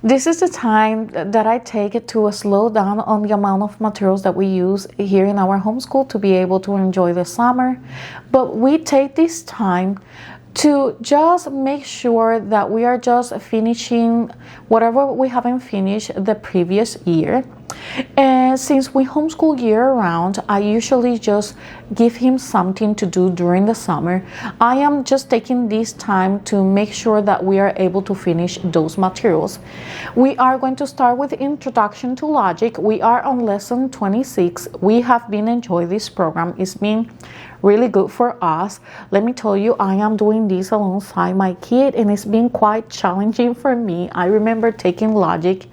This is the time that I take it to slow down on the amount of materials that we use here in our homeschool to be able to enjoy the summer. But we take this time to just make sure that we are just finishing whatever we haven't finished the previous year. And since we homeschool year round, I usually just give him something to do during the summer. I am just taking this time to make sure that we are able to finish those materials. We are going to start with Introduction to Logic. We are on lesson 26. We have been enjoying this program. It's been really good for us. Let me tell you, I am doing this alongside my kid and it's been quite challenging for me. I remember taking logic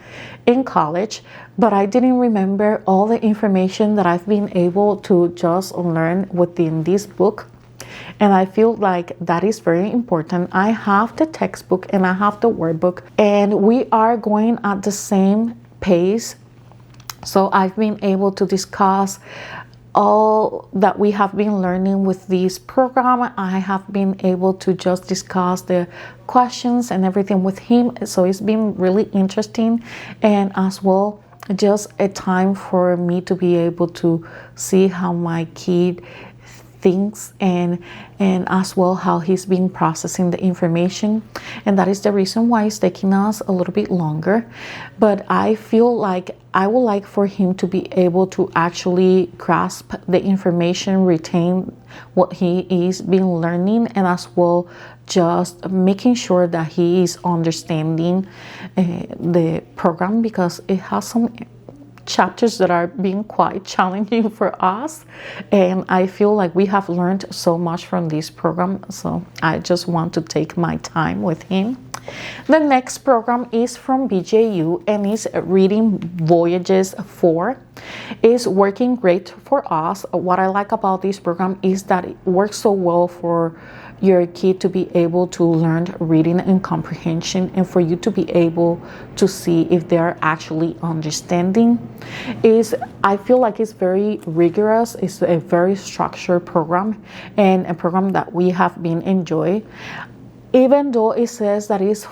in college, but I didn't remember all the information that I've been able to just learn within this book. And I feel like that is very important. I have the textbook and I have the workbook, and we are going at the same pace. So I've been able to discuss all that we have been learning with this program. I have been able to just discuss the questions and everything with him. So it's been really interesting, and as well just a time for me to be able to see how my kid thinks and as well how he's been processing the information. And that is the reason why it's taking us a little bit longer. But I feel like I would like for him to be able to actually grasp the information, retain what he is been learning, and as well just making sure that he is understanding the program, because it has some chapters that are being quite challenging for us, and I feel like we have learned so much from this program, so I just want to take my time with him. The next program is from BJU and is Reading Voyages 4. It's working great for us. What I like about this program is that it works so well for your kid to be able to learn reading and comprehension, and for you to be able to see if they're actually understanding. I feel like it's very rigorous. It's a very structured program, and a program that we have been enjoying. Even though it says that it's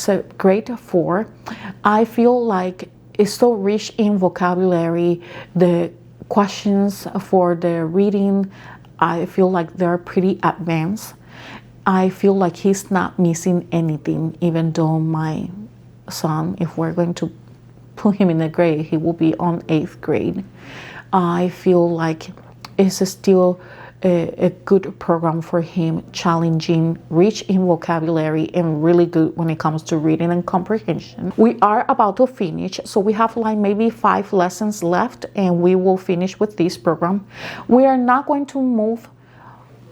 a grade 4, I feel like it's so rich in vocabulary. The questions for the reading, I feel like they're pretty advanced. I feel like he's not missing anything, even though my son, if we're going to put him in a grade, he will be on 8th grade. I feel like it's still a good program for him, challenging, rich in vocabulary, and really good when it comes to reading and comprehension. We are about to finish, so we have like maybe 5 lessons left and we will finish with this program. We are not going to move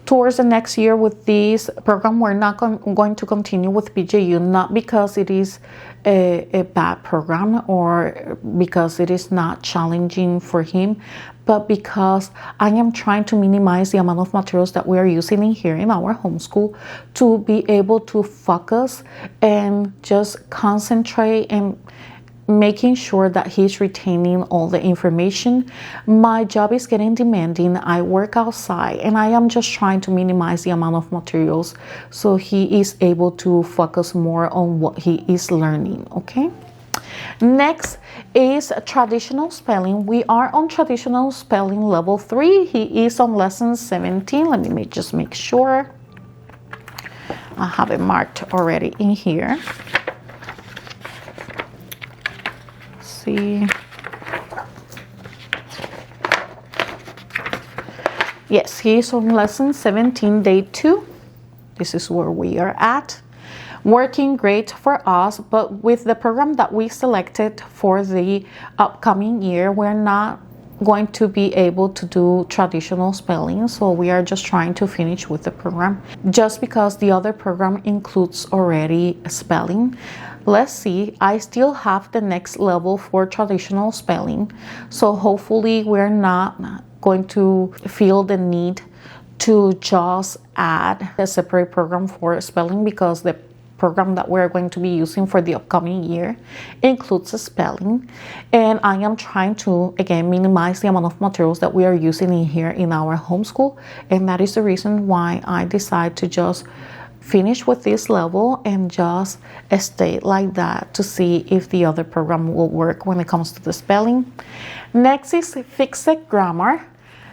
towards the next year with this program. We're not going to continue with BJU, not because it is a bad program or because it is not challenging for him, but because I am trying to minimize the amount of materials that we are using in here in our homeschool to be able to focus and just concentrate and making sure that he's retaining all the information. My job is getting demanding. I work outside and I am just trying to minimize the amount of materials so he is able to focus more on what he is learning, okay? Next is traditional spelling. We are on traditional spelling level 3. He is on lesson 17. Let me just make sure. I have it marked already in here. See. Yes, he is on lesson 17, day 2. This is where we are at. Working great for us, but with the program that we selected for the upcoming year, we're not going to be able to do traditional spelling, so we are just trying to finish with the program just because the other program includes already spelling. Let's see, I still have the next level for traditional spelling, so hopefully we're not going to feel the need to just add a separate program for spelling, because the program that we're going to be using for the upcoming year includes a spelling, and I am trying to again minimize the amount of materials that we are using in here in our homeschool, and that is the reason why I decide to just finish with this level and just stay like that to see if the other program will work when it comes to the spelling. Next is Fixed Grammar.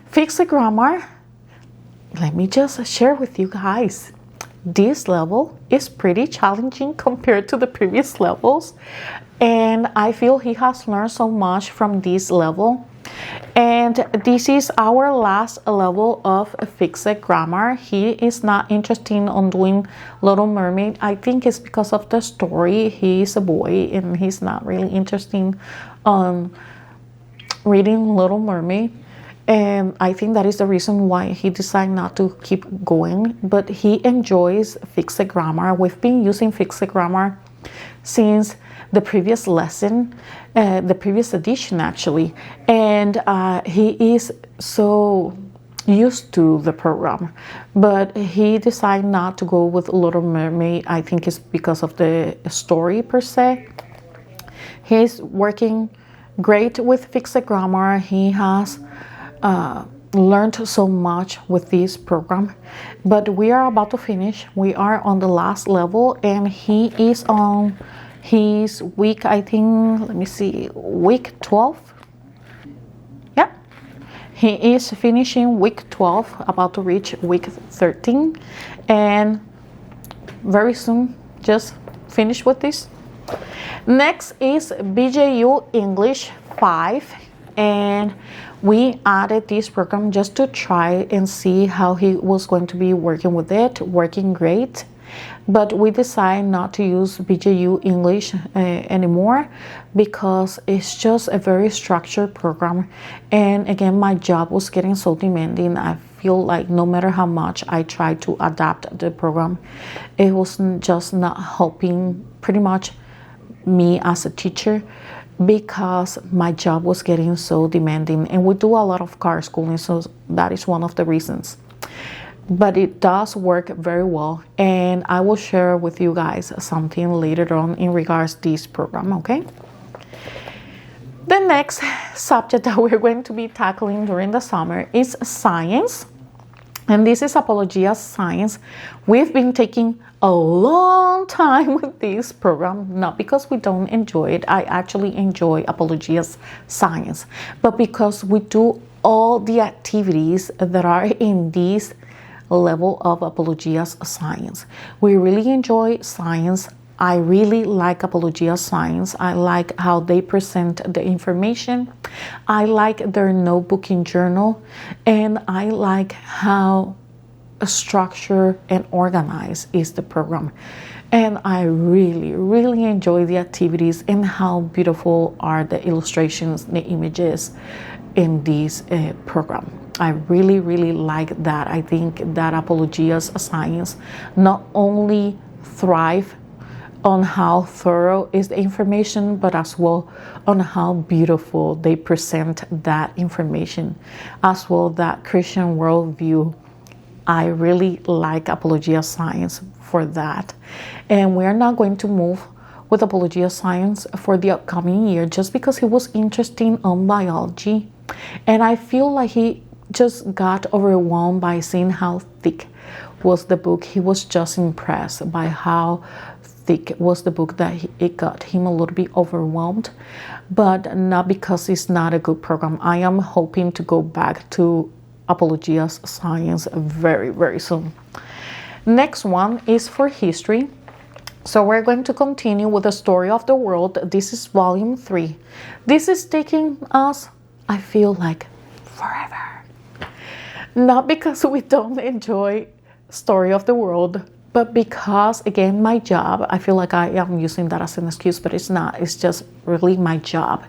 Fixed Grammar, let me just share with you guys. This level is pretty challenging compared to the previous levels, and I feel he has learned so much from this level. And this is our last level of Fixed Grammar. He is not interested in doing Little Mermaid. I think it's because of the story. He's a boy and he's not really interested in reading Little Mermaid. And I think that is the reason why he decided not to keep going. But he enjoys Fixed Grammar. We've been using Fixed Grammar since the previous lesson, the previous edition actually. And he is so used to the program. But he decided not to go with Little Mermaid. I think it's because of the story per se. He's working great with Fixed Grammar. He has learned so much with this program, but we are about to finish. We are on the last level, and he is on his week, I think, let me see, week 12. Yeah, he is finishing week 12, about to reach week 13, and very soon just finish with this. Next is BJU English 5, and we added this program just to try and see how he was going to be working with it, working great. But we decided not to use BJU English anymore because it's just a very structured program. And again, my job was getting so demanding. I feel like no matter how much I tried to adapt the program, it was just not helping pretty much me as a teacher, because my job was getting so demanding, and we do a lot of car schooling, so that is one of the reasons. But it does work very well, and I will share with you guys something later on in regards to this program, okay? The next subject that we're going to be tackling during the summer is science, and this is Apologia Science. We've been taking a long time with this program, not because we don't enjoy it. I actually enjoy Apologia's Science, but because we do all the activities that are in this level of Apologia's Science. We really enjoy science. I really like Apologia Science. I like how they present the information. I like their notebooking journal, and I like how structured and organized is the program. And I really, really enjoy the activities and how beautiful are the illustrations, the images in this program. I really, really like that. I think that Apologia's Science not only thrive on how thorough is the information, but as well on how beautiful they present that information, as well that Christian worldview. I really like Apologia Science for that. And we're not going to move with Apologia Science for the upcoming year just because he was interested in biology. And I feel like he just got overwhelmed by seeing how thick was the book. He was just impressed by how thick was the book that it got him a little bit overwhelmed, but not because it's not a good program. I am hoping to go back to Apologia's Science very, very soon. Next one is for history. So we're going to continue with the story of the world. This is volume 3. This is taking us, I feel like, forever. Not because we don't enjoy story of the world, but because, again, my job, I feel like I am using that as an excuse, but it's not. It's just really my job.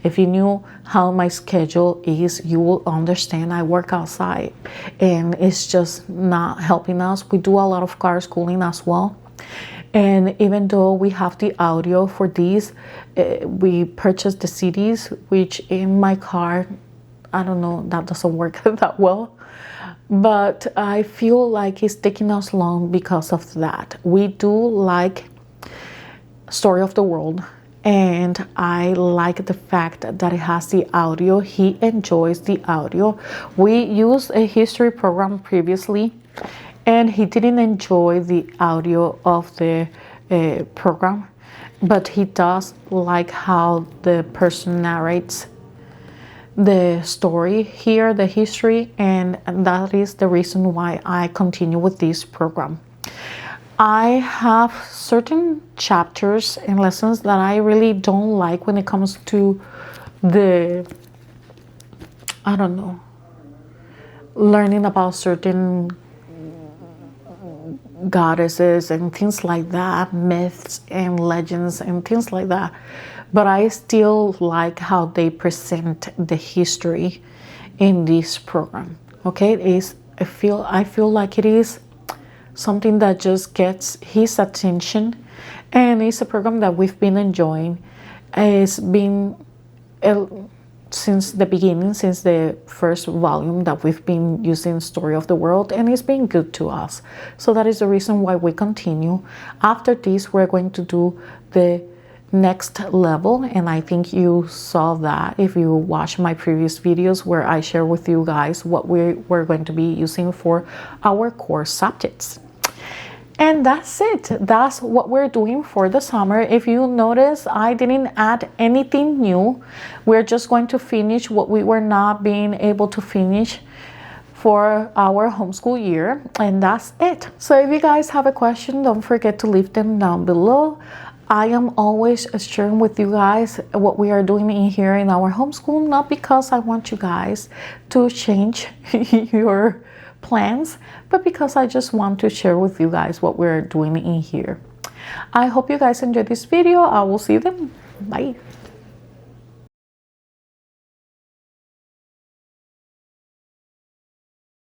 If you knew how my schedule is, you will understand I work outside and it's just not helping us. We do a lot of car schooling as well. And even though we have the audio for these, we purchased the CDs, which in my car, I don't know, that doesn't work that well. But I feel like it's taking us long because of that. We do like Story of the World, and I like the fact that it has the audio. He enjoys the audio. We used a history program previously, and he didn't enjoy the audio of the program, but he does like how the person narrates the story here, the history, and that is the reason why I continue with this program. I have certain chapters and lessons that I really don't like when it comes to the, I don't know, learning about certain goddesses and things like that, myths and legends and things like that. But I still like how they present the history in this program. Okay, it is, I feel like it is something that just gets his attention, and it's a program that we've been enjoying. It's been since the beginning, since the first volume that we've been using Story of the World, and it's been good to us. So that is the reason why we continue. After this, we're going to do the next level, and I think you saw that if you watched my previous videos where I share with you guys what we're going to be using for our core subjects. And that's it. That's what we're doing for the summer. If you notice, I didn't add anything new. We're just going to finish what we were not being able to finish for our homeschool year, and that's it. So if you guys have a question, don't forget to leave them down below. I am always sharing with you guys what we are doing in here in our homeschool, not because I want you guys to change your plans, but because I just want to share with you guys what we're doing in here. I hope you guys enjoyed this video. I will see you then. Bye.